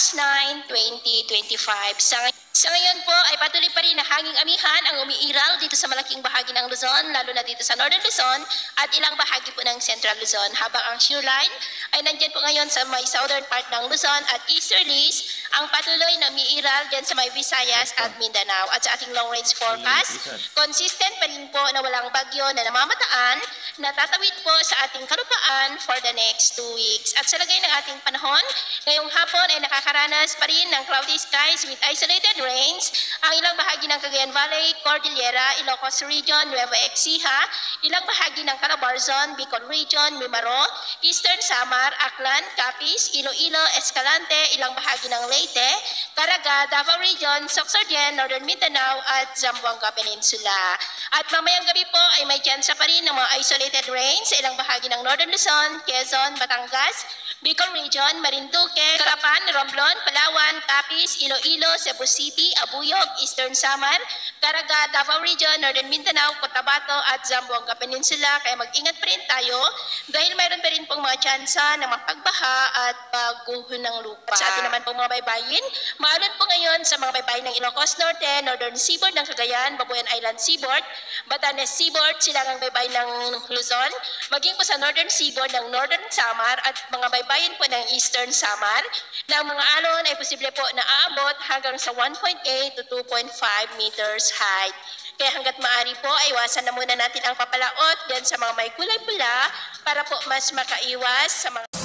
March 9, 2025. Sa ngayon po ay patuloy pa rin na hanging amihan ang umiiral dito sa malaking bahagi ng Luzon, lalo na dito sa Northern Luzon at ilang bahagi po ng Central Luzon. Habang ang shear line ay nandyan po ngayon sa may southern part ng Luzon at easterlies ang patuloy na umiiral dyan sa may Visayas at Mindanao. At sa ating long range forecast, consistent pa rin po na walang bagyo na namamataan na tatawid po sa ating kalupaan for the next 2 weeks. At sa lagay ng ating panahon, ngayong hapon ay nakakaranas pa rin ng cloudy skies with isolated rains ang ilang bahagi ng Cagayan Valley, Cordillera, Ilocos Region, Nueva Ecija, ilang bahagi ng Calabarzon, Bicol Region, Mimaro, Eastern Samar, Aklan, Capiz, Iloilo, Escalante, ilang bahagi ng Leyte, Caraga, Davao Region, Sorsogon, Northern Mindanao at Zamboanga Peninsula. At mamayang gabi po ay may tsansa pa rin ng mga isolated rains sa ilang bahagi ng Northern Luzon, Quezon, Batangas, Bicol Region, Marinduque, Calapan, Romblon, Palawan, Capiz, Iloilo, Cebu City, Abuyog, Eastern Samar, Caraga, Davao Region, Northern Mindanao, Cotabato at Zamboanga Peninsula. Kaya mag-ingat pa rin tayo dahil mayroon pa rin pong mga tsansa ng mapagbaha at pagguho ng lupa. At sa atin naman pong mga baybayin, maalon po ngayon sa mga baybayin ng Ilocos Norte, Northern Seaboard ng Cagayan, Babuyan Island Seaboard, Batanes Seaboard, silangang baybayin ng Luzon, maging po sa Northern Seaboard ng Northern Samar at mga baybayin po ng Eastern Samar na ang mga alon ay posible po na aabot hanggang sa 1.8 to 2.5 meters height. Kaya hanggat maaari po, ay iwasan na muna natin ang papalaot dyan sa mga may kulay pula para po mas makaiwas sa mga